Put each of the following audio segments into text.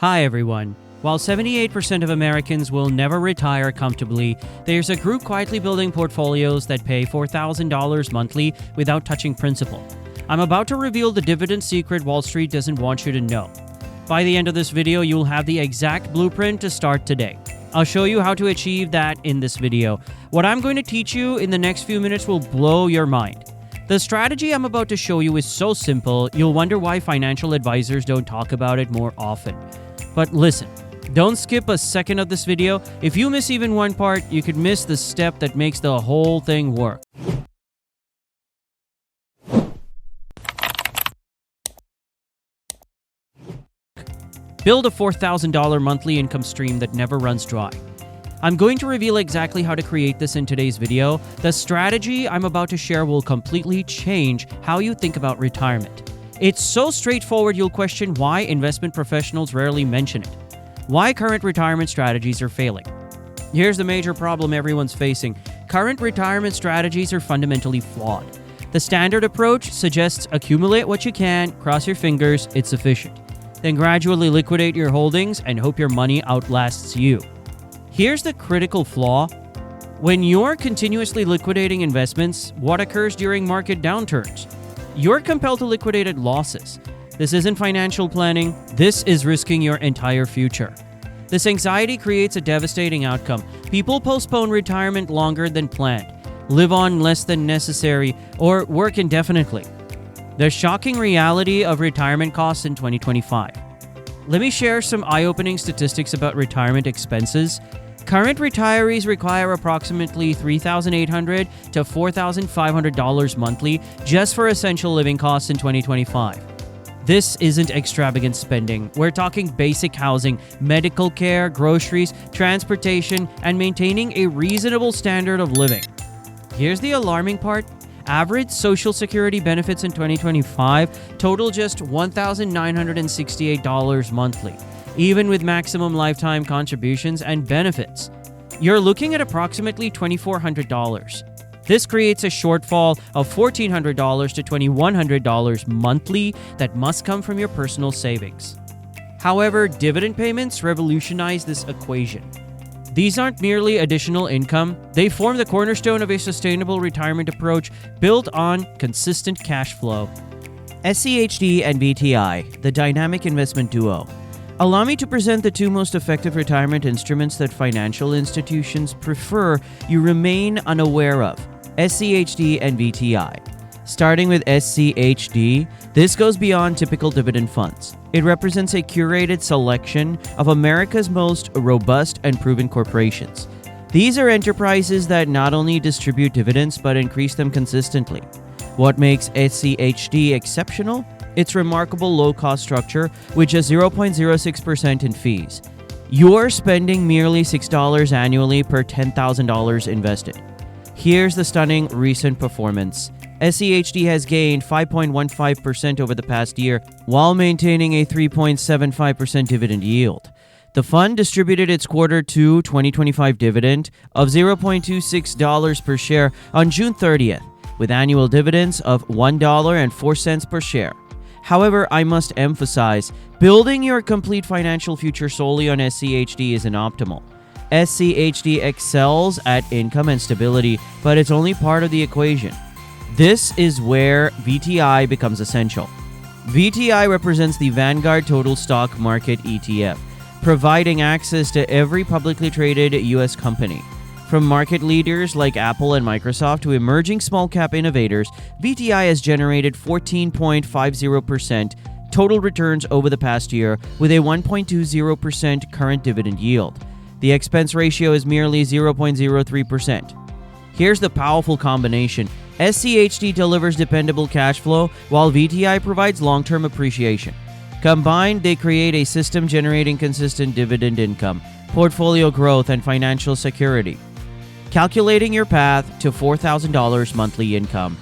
Hi everyone. While 78% of Americans will never retire comfortably, there's a group quietly building portfolios that pay $4,000 monthly without touching principal. I'm about to reveal the dividend secret Wall Street doesn't want you to know. By the end of this video, you'll have the exact blueprint to start today. I'll show you how to achieve that in this video. What I'm going to teach you in the next few minutes will blow your mind. The strategy I'm about to show you is so simple, you'll wonder why financial advisors don't talk about it more often. But listen, don't skip a second of this video. If you miss even one part, you could miss the step that makes the whole thing work. Build a $4,000 monthly income stream that never runs dry. I'm going to reveal exactly how to create this in today's video. The strategy I'm about to share will completely change how you think about retirement. It's so straightforward you'll question why investment professionals rarely mention it. Why current retirement strategies are failing. Here's the major problem everyone's facing. Current retirement strategies are fundamentally flawed. The standard approach suggests accumulate what you can, cross your fingers, it's sufficient. Then gradually liquidate your holdings and hope your money outlasts you. Here's the critical flaw. When you're continuously liquidating investments, what occurs during market downturns? You're compelled to liquidate at losses. This isn't financial planning. This is risking your entire future. This anxiety creates a devastating outcome. People postpone retirement longer than planned, live on less than necessary, or work indefinitely. The shocking reality of retirement costs in 2025. Let me share some eye-opening statistics about retirement expenses. Current retirees require approximately $3,800 to $4,500 monthly just for essential living costs in 2025. This isn't extravagant spending. We're talking basic housing, medical care, groceries, transportation, and maintaining a reasonable standard of living. Here's the alarming part. Average Social Security benefits in 2025 total just $1,968 monthly, even with maximum lifetime contributions and benefits. You're looking at approximately $2,400. This creates a shortfall of $1,400 to $2,100 monthly that must come from your personal savings. However, dividend payments revolutionize this equation. These aren't merely additional income, they form the cornerstone of a sustainable retirement approach built on consistent cash flow. SCHD and VTI, the dynamic investment duo. Allow me to present the two most effective retirement instruments that financial institutions prefer you remain unaware of, SCHD and VTI. Starting with SCHD, this goes beyond typical dividend funds. It represents a curated selection of America's most robust and proven corporations. These are enterprises that not only distribute dividends but increase them consistently. What makes SCHD exceptional? Its remarkable low-cost structure, with just 0.06% in fees. You're spending merely $6 annually per $10,000 invested. Here's the stunning recent performance. SCHD has gained 5.15% over the past year while maintaining a 3.75% dividend yield. The fund distributed its Quarter 2 2025 dividend of $0.26 per share on June 30th, with annual dividends of $1.04 per share. However, I must emphasize, building your complete financial future solely on SCHD isn't optimal. SCHD excels at income and stability, but it's only part of the equation. This is where VTI becomes essential. VTI represents the Vanguard Total Stock Market ETF, providing access to every publicly traded U.S. company. From market leaders like Apple and Microsoft to emerging small-cap innovators, VTI has generated 14.50% total returns over the past year with a 1.20% current dividend yield. The expense ratio is merely 0.03%. Here's the powerful combination. SCHD delivers dependable cash flow, while VTI provides long-term appreciation. Combined, they create a system generating consistent dividend income, portfolio growth, and financial security. Calculating your path to $4,000 monthly income.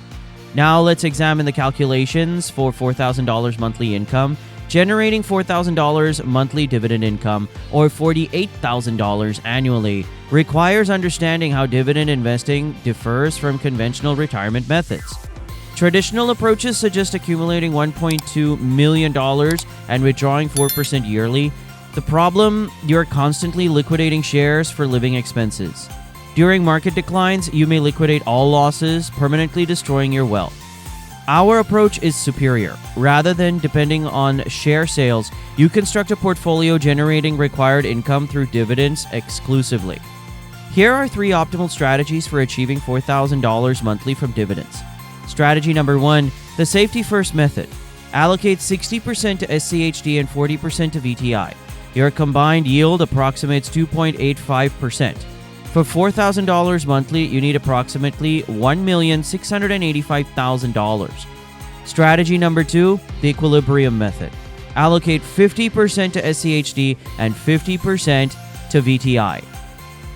Now let's examine the calculations for $4,000 monthly income. Generating $4,000 monthly dividend income, or $48,000 annually, requires understanding how dividend investing differs from conventional retirement methods. Traditional approaches suggest accumulating $1.2 million and withdrawing 4% yearly. The problem, you're constantly liquidating shares for living expenses. During market declines, you may liquidate all losses, permanently destroying your wealth. Our approach is superior. Rather than depending on share sales, you construct a portfolio generating required income through dividends exclusively. Here are 3 optimal strategies for achieving $4,000 monthly from dividends. Strategy number 1, the safety first method. Allocate 60% to SCHD and 40% to VTI. Your combined yield approximates 2.85%. For $4,000 monthly, you need approximately $1,685,000. Strategy number 2, the equilibrium method. Allocate 50% to SCHD and 50% to VTI.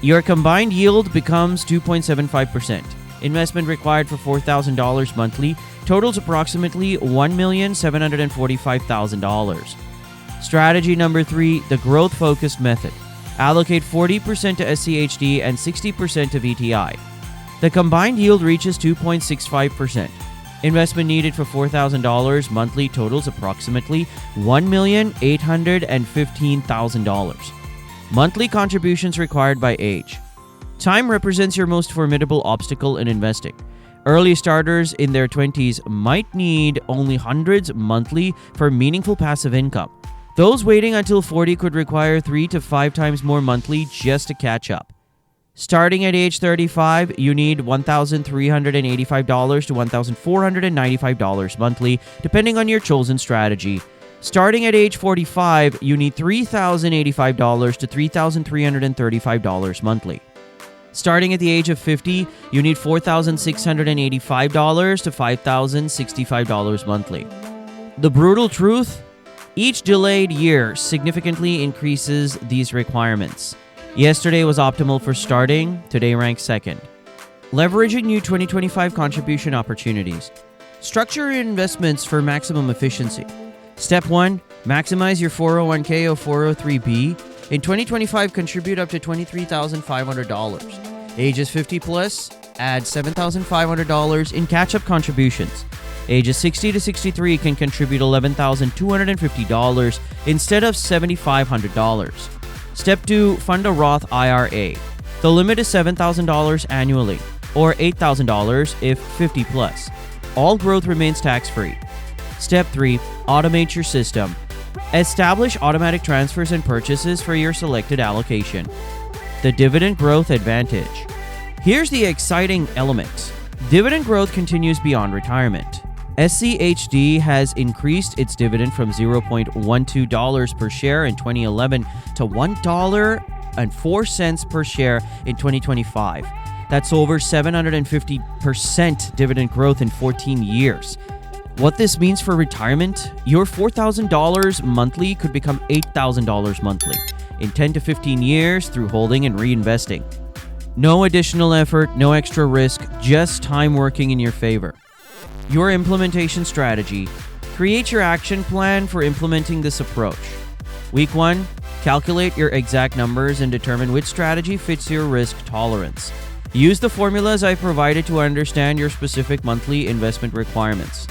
Your combined yield becomes 2.75%. Investment required for $4,000 monthly totals approximately $1,745,000. Strategy number 3, the growth-focused method. Allocate 40% to SCHD and 60% to VTI. The combined yield reaches 2.65%. Investment needed for $4,000 monthly totals approximately $1,815,000. Monthly contributions required by age. Time represents your most formidable obstacle in investing. Early starters in their 20s might need only hundreds monthly for meaningful passive income. Those waiting until 40 could require 3 to 5 times more monthly just to catch up. Starting at age 35, you need $1,385 to $1,495 monthly, depending on your chosen strategy. Starting at age 45, you need $3,085 to $3,335 monthly. Starting at the age of 50, you need $4,685 to $5,065 monthly. The brutal truth? Each delayed year significantly increases these requirements. Yesterday was optimal for starting, today ranks second. Leveraging new 2025 contribution opportunities. Structure your investments for maximum efficiency. Step 1, maximize your 401k or 403b. In 2025, contribute up to $23,500. Ages 50 plus, add $7,500 in catch-up contributions. Ages 60 to 63 can contribute $11,250 instead of $7,500. Step 2, fund a Roth IRA. The limit is $7,000 annually, or $8,000 if 50 plus. All growth remains tax-free. Step 3, automate your system. Establish automatic transfers and purchases for your selected allocation. The dividend growth advantage. Here's the exciting element. Dividend growth continues beyond retirement. SCHD has increased its dividend from $0.12 per share in 2011 to $1.04 per share in 2025. That's over 750% dividend growth in 14 years. What this means for retirement, your $4,000 monthly could become $8,000 monthly in 10 to 15 years through holding and reinvesting. No additional effort, no extra risk, just time working in your favor. Your implementation strategy. Create your action plan for implementing this approach. Week 1, calculate your exact numbers and determine which strategy fits your risk tolerance. Use the formulas I provided to understand your specific monthly investment requirements.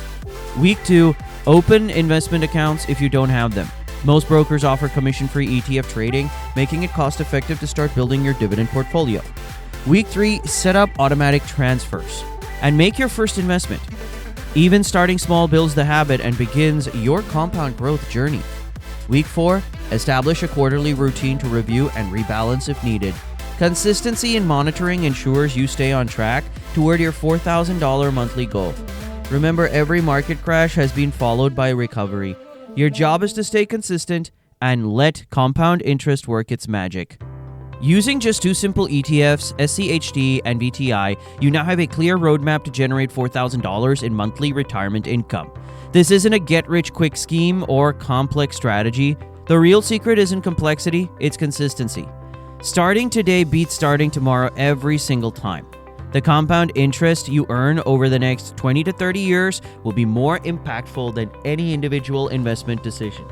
Week 2, open investment accounts if you don't have them. Most brokers offer commission-free ETF trading, making it cost-effective to start building your dividend portfolio. Week 3, set up automatic transfers and make your first investment. Even starting small builds the habit and begins your compound growth journey. Week 4, establish a quarterly routine to review and rebalance if needed. Consistency in monitoring ensures you stay on track toward your $4,000 monthly goal. Remember, every market crash has been followed by a recovery. Your job is to stay consistent and let compound interest work its magic. Using just 2 simple ETFs, SCHD and VTI, you now have a clear roadmap to generate $4,000 in monthly retirement income. This isn't a get-rich-quick scheme or complex strategy. The real secret isn't complexity, it's consistency. Starting today beats starting tomorrow every single time. The compound interest you earn over the next 20 to 30 years will be more impactful than any individual investment decision.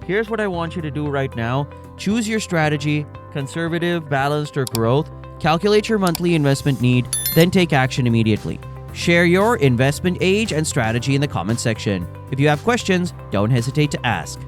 Here's what I want you to do right now. Choose your strategy, conservative, balanced, or growth. Calculate your monthly investment need, then take action immediately. Share your investment age and strategy in the comment section. If you have questions, don't hesitate to ask.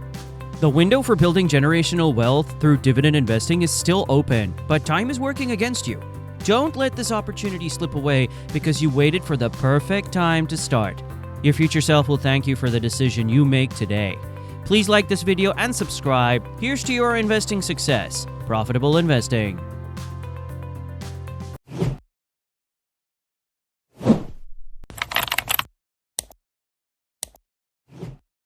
The window for building generational wealth through dividend investing is still open, but time is working against you. Don't let this opportunity slip away because you waited for the perfect time to start. Your future self will thank you for the decision you make today. Please like this video and subscribe. Here's to your investing success. Profitable investing.